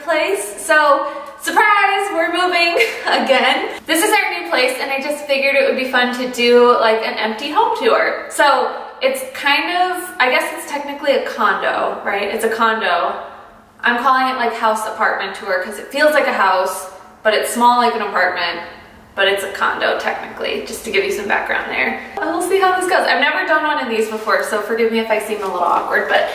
place. So, surprise, we're moving again. This is our new place and I just figured it would be fun to do like an empty home tour. So, it's kind of, I guess it's technically a condo, right? It's a condo. I'm calling it like house apartment tour because it feels like a house, but it's small like an apartment, but it's a condo technically, just to give you some background there. And we'll see how this goes. I've never done one of these before, so forgive me if I seem a little awkward, but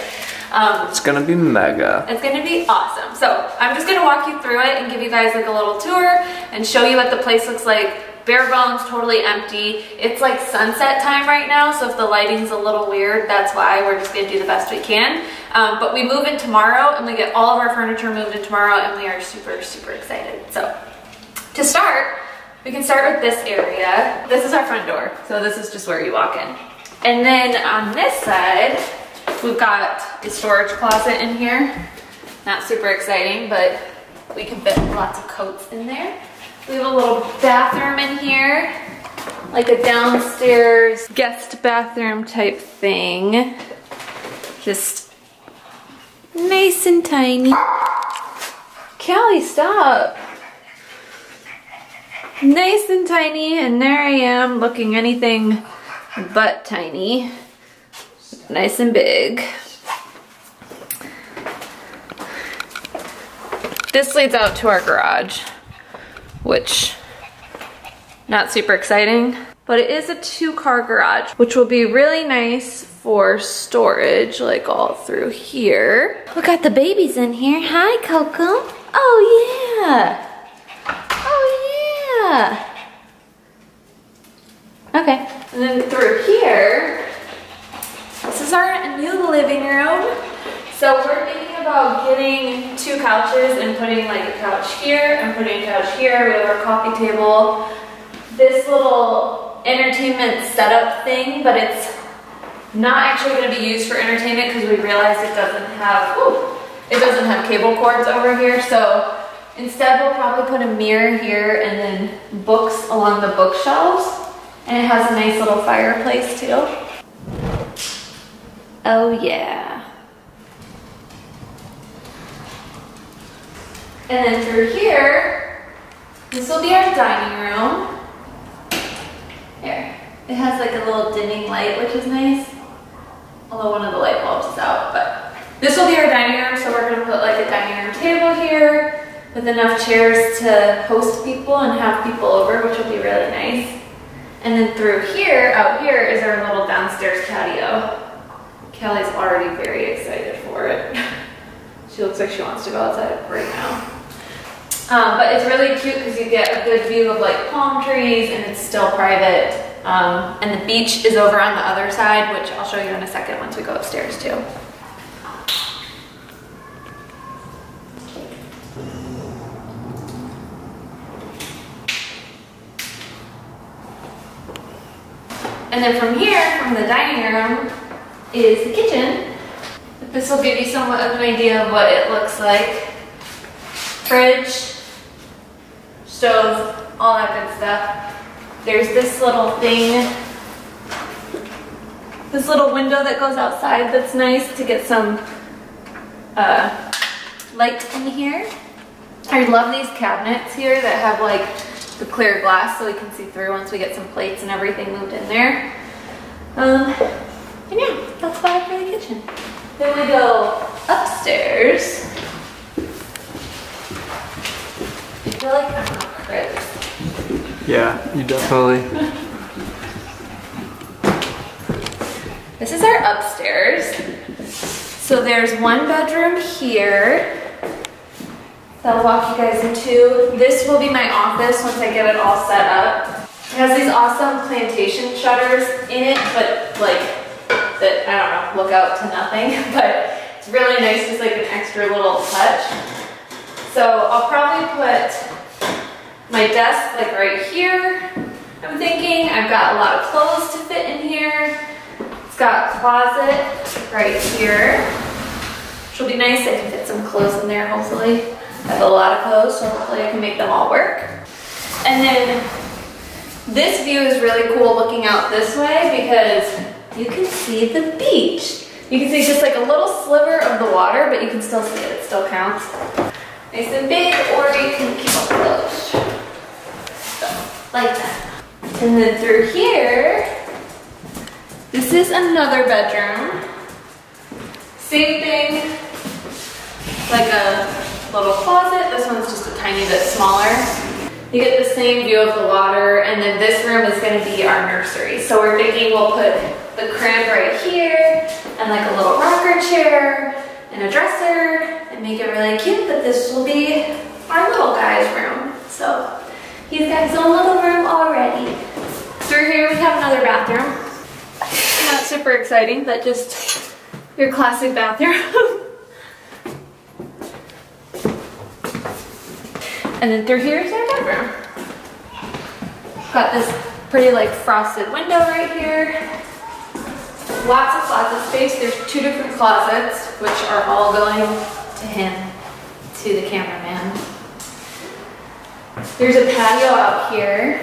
it's gonna be mega. It's gonna be awesome. So I'm just gonna walk you through it and give you guys like a little tour and show you what the place looks like. Bare bones, totally empty. It's like sunset time right now, so if the lighting's a little weird, that's why. We're just gonna do the best we can. But we move in tomorrow and we get all of our furniture moved in tomorrow and we are super, super excited. So to start, we can start with this area. This is our front door, so this is just where you walk in. And then on this side, we've got a storage closet in here. Not super exciting, but we can fit lots of coats in there. We have a little bathroom in here, like a downstairs guest bathroom type thing. Just nice and tiny. Callie, stop. Nice and tiny, and there I am looking anything but tiny. Nice and big. This leads out to our garage, which, not super exciting, but it is a 2-car garage, which will be really nice for storage, like all through here. We got the babies in here. Hi, Coco. Oh, yeah. Oh, yeah. Okay, and then through here, this is our new living room. So we're thinking about getting 2 couches and putting like a couch here and putting a couch here. We have our coffee table. This little entertainment setup thing, but it's not actually going to be used for entertainment because we realized it doesn't have cable cords over here. So instead we'll probably put a mirror here and then books along the bookshelves. And it has a nice little fireplace too. Oh yeah. And then through here, this will be our dining room. Here, it has like a little dimming light, which is nice. Although one of the light bulbs is out, but this will be our dining room. So we're gonna put like a dining room table here with enough chairs to host people and have people over, which will be really nice. And then through here, out here, is our little downstairs patio. Callie's already very excited for it. She looks like she wants to go outside right now. But it's really cute because you get a good view of like palm trees and it's still private. And the beach is over on the other side, which I'll show you in a second once we go upstairs too. And then from here, from the dining room, is the kitchen. This will give you somewhat of an idea of what it looks like. Fridge, stove, all that good stuff. There's this little thing, this little window that goes outside that's nice to get some light in here. I love these cabinets here that have like the clear glass so we can see through once we get some plates and everything moved in there. And yeah, that's about it for the kitchen. Then we go upstairs. I feel like I'm on a cruise. Yeah, you definitely. This is our upstairs. So there's 1 bedroom here that I'll walk you guys into. This will be my office once I get it all set up. It has these awesome plantation shutters in it, but like, that, I don't know, look out to nothing, but it's really nice, just like an extra little touch. So I'll probably put my desk like right here, I'm thinking. I've got a lot of clothes to fit in here. It's got a closet right here, which will be nice. I can fit some clothes in there, hopefully. I have a lot of clothes, so hopefully I can make them all work. And then this view is really cool looking out this way because you can see the beach. You can see just like a little sliver of the water, but you can still see it, it still counts. nice and big, or you can keep them closed. So, like that. And then through here, this is another bedroom. Same thing, like a little closet. This one's just a tiny bit smaller. You get the same view of the water, and then this room is gonna be our nursery. So we're thinking we'll put the crib right here, and like a little rocker chair, and a dresser, and make it really cute, but this will be our little guy's room. So he's got his own little room already. Through here we have another bathroom. Not super exciting, but just your classic bathroom. And then through here is our bedroom. Got this pretty like frosted window right here. Lots of closet space. There's 2 different closets, which are all going to him, to the cameraman. There's a patio out here.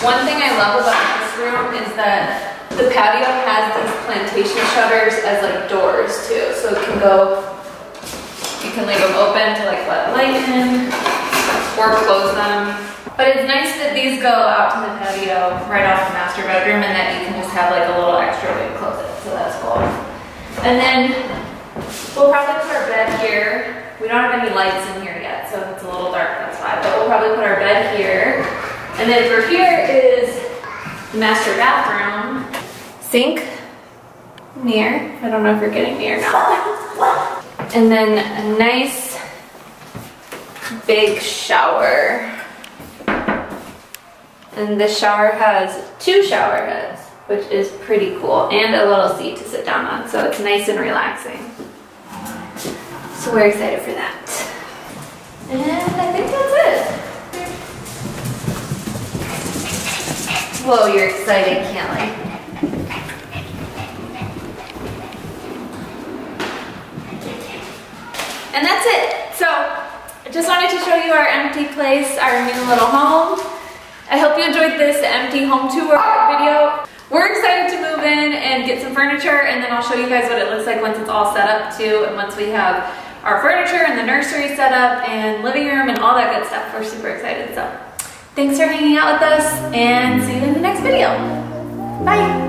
One thing I love about this room is that the patio has these plantation shutters as like doors too. So it can go, you can leave them open to like let light in or close them. But it's nice that these go out to the patio right off the master bedroom, and that you can just have like a little extra big closet, so that's cool. And then we'll probably put our bed here. We don't have any lights in here yet, so if it's a little dark, that's why. But we'll probably put our bed here. And then for here is the master bathroom. Sink, mirror. I don't know if you're getting me or not. And then a nice big shower. And the shower has 2 shower heads, which is pretty cool, and a little seat to sit down on, so it's nice and relaxing. So we're excited for that. And I think that's it. Whoa, you're excited, Kelly. And that's it. So I just wanted to show you our empty place, our new little home. I hope you enjoyed this empty home tour video. We're excited to move in and get some furniture, and then I'll show you guys what it looks like once it's all set up too, and once we have our furniture and the nursery set up and living room and all that good stuff. We're super excited. So thanks for hanging out with us, and see you in the next video. Bye.